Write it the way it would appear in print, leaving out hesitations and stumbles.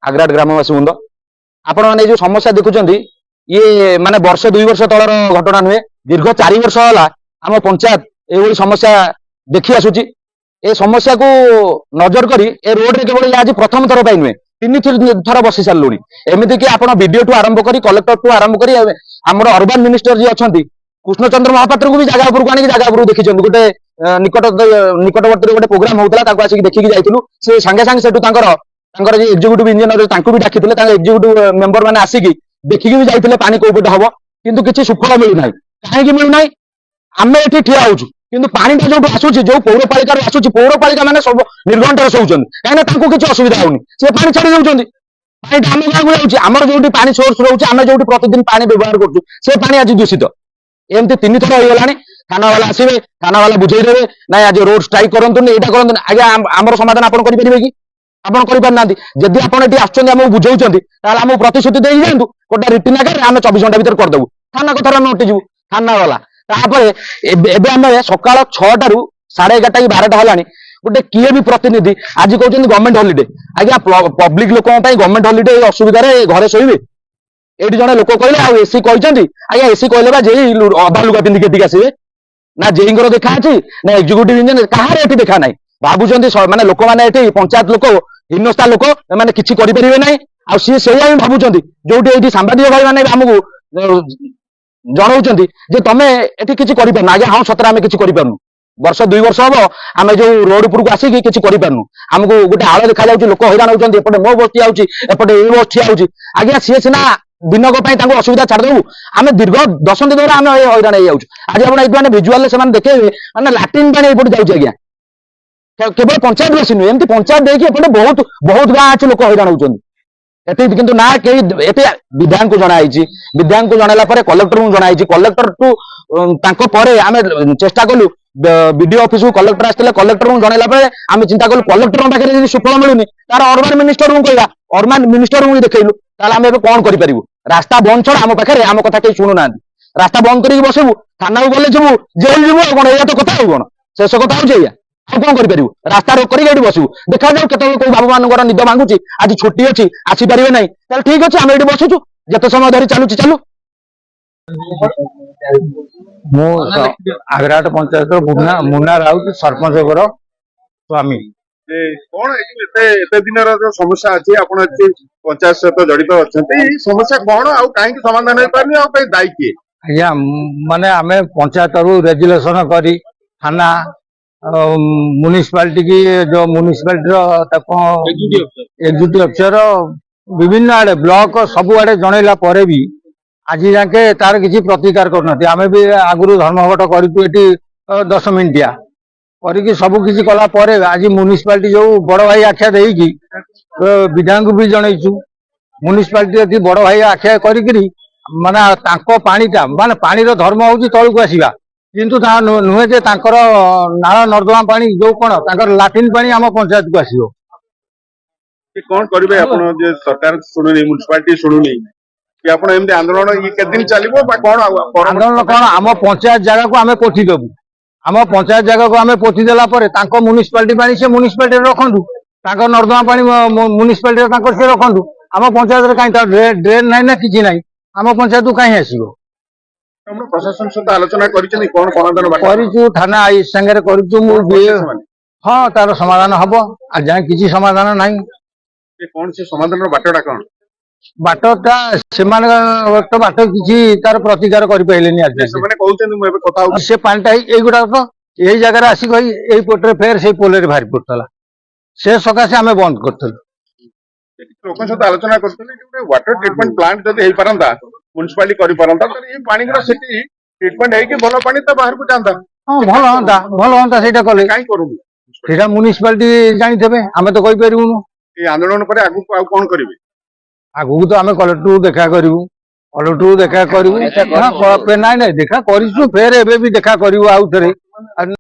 आग्राट ग्रामवासी वृंद आपण मैंने जो समस्या देखुं ये माने वर्ष 2 वर्ष तलर घटना नुहे दीर्घ 4 वर्ष है आम पंचायत ये समस्या देखी आसुची ए समस्या को नजर करी ए रोड रे केवल आज प्रथम थर पाई नुहे 3 थर बसी सारूनी एमती कि आप वीडियो ठू आरंभ करी कलेक्टर ठू आरंभ करी आम अर्बन मिनिस्टर जी अच्छा कृष्णचंद्र महापात्र को भी जगह उपरको आनी जगह उपरको देखी गोटे निकटवर्ती गोटे प्रोग्राम होता आसिक देखिकी जाइलु से सांगे सांगे सेठू एक्जिक्यूटिव इंजीनियर भी डाकी एक्जिक्यूटिव मेंबर मैंने आसिकी देखिकी भी जाइए पानी कौपटे हम किंतु किसी सुफल मिलूना कहीं मिलूना आम ये ठिया हो किंतु पानी जो आसूची जो पौरपालिका आसूची पौरपालिका मैंने सब निर्घंट शोचन कहीं किसी असुविधा होनी से पानी छाड़ी दौरान पानी आम गाँव को जाऊँगी जो पानी सोर्स रोचे आम जो प्रतिदिन पानी व्यवहार कर आज दूषित एमती 3 थर हो गलानी थाना वाला आसवे थाना वाला बुझेदेवे ना आज रोड स्ट्राइक करूँ यहाँ करूँ आगे आमर समाधान आप करेंगे कि आपड़ करना जदि आप आमको बुझाऊँ आम प्रतिश्रुति दे जातु गोटे रिटिन आकार आम 24 घंटा भर करदेबू थाना कथार आम हटिजु थाना वाला आम सका 6 रू 11:30 कि 12टा है गोटे किए भी प्रतिनिधि आज कहते गवर्नमेंट हॉलिडे आज्ञा पब्लिक लोक गवर्नमेंट हॉलिडे असुविधा घरे शोबे ये जड़े लोक कहले एसी कहते आज्ञा एसी कहले जे अधा लुगा पिंधिक आसवे ना जेईर देखा अच्छी ना एक्जिक्यूटिव इंजीनियर कहार ये देखा ना भावुं माने लोक मैंने पंचायत लोक हिनस्था लोक मैंने किसी करेंगे ना सी से भावुं जो ये सांबादिक भाई मैंने आमको जनाऊँ जे तुम ये किसी कर हाँ सतरे आम किसी करूँ वर्ष 2 वर्ष हम आम जो रोड उपरको आसिक किसी करूँ आमको गोटे आड़ देखा लोक हैरान होते एपटे मो बस ठिया एपटे ये बस ठिया आज्ञा सी सीना दिनक असुविधा छाड़देबू आम दीर्घ 10 दिन आम हैरान हो आज आप भिजुआल से देखे मैंने लाट्रिन पानी एपटे जाऊँगी आज्ञा केवल पंचायत बासी नुहे एमती पंचायत देखिए एपटे बहुत बहुत गाँव अच्छे लोक हैरान होती किंतु ना कई एटे विधायक को जनाई विधायक को जनला कलेक्टर को जनाई कलेक्टर टू आम चेष्टा कलु बीडीओ ऑफिस को कलेक्टर आसते कलेक्टर को जनला आम चिंता कलु कलेक्टर पाखे सुफल मिलूनी तार अर्बन मिनिस्टर को कहला अर्बन मिनिस्टर को देखलु आम ए कौन करूँ रास्ता बंद छड़ा आम पाखे आम कथा कहीं शुणुना रास्ता बंद करके बसबू थाना को गले जीवु जेल जीवु कौन या तो कथा कौन शेष कथा हो कौन करूँ रास्ता रोक कर बसबू देखा जाऊ के कौ बाबू मान निद मांगुची आज छुट्टी अच्छी आसीपारे ना चल ठीक अच्छे आम ये बसुचु जिते समय धरी चलुची चलु आग्राट पंचायत मुन्ना राउत सरपंच स्वामी कौन एते दिन समस्या अच्छी आप पंचायत सहित जड़ित अच्छा समस्या कौन आउ कहीं समाधान हो पारे दायी किए आज्ञा माने आम पंचायत रू रेजुलेसन करी थाना म्युनिसिपालिटी की जो म्युनिसिपालिटी एक्जिक्यूटिव अफिसर विभिन्न आड़े ब्लॉक सब आड़े जनइला पर भी आज जाके तार किसी प्रतिकार करना आम भी आगु धर्मघट कर 10 मिनिटिया करके सब किसी कला पर आज म्युनिसिपालिटी जो बड़ भाई आख्या देकी विधायक भी जनईचु म्युनिसिपालिटी बड़ भाई आख्या करी माने पानीटा माने पानी धर्म हूँ तलू को आसवा किंतु नुहे जे नाल नर्दमा पानी जो कौन लाट्रिन पानी आम पंचायत को आसो कौन करेंगे सरकार शुणुनी म्युनिसिपालिटी शुणुनी कि आप आंदोलन ये दिन चलो कौन आंदोलन कौन आम पंचायत जगह को आम पोथी देवु आम पंचायत जगह को आम पोथी देला म्युनिसिपालिटी पानी से म्युनिसिपालिटी रखु नर्दमा पानी म्युनिसिपालिटी से रखु आम पंचायत कहीं ड्रेन ना ना कि ना आम पंचायत को कहीं आसो प्रशासन सहित आलोचना कौन करूँ थाना संगे करूँ हाँ तार समाधान हम आज जाए किसी समाधान ना कौन से समाधान बाटटा कौन बाटटा से बाट किसी तार प्रतिकार कर से पानीटा युवा तो यही जगह आसिक यही पोटे फेर से पोल बाहरी पड़ता से सकाशे आम बंद कर लोक सहित आलोचना कर वाटर ट्रिटमेंट प्लांट जब पारंता म्युनिसिपालिटी करि पारंता तो ये पानी गुरा सेठी ट्रीटमेंट है कि भलो पानी तो बाहर को जांदा हां भलो होंता सेटा कले काई करूनी सेटा म्युनिसिपालिटी जानि देबे हमें तो कहि परिबुनु ये आंदोलन पर आगु को कौन करिवे आगु तो आम कलेक्टर देखा करू कलेक्टर देखा करू ना देखा करिसु फेर एबे भी देखा करू आउ थरे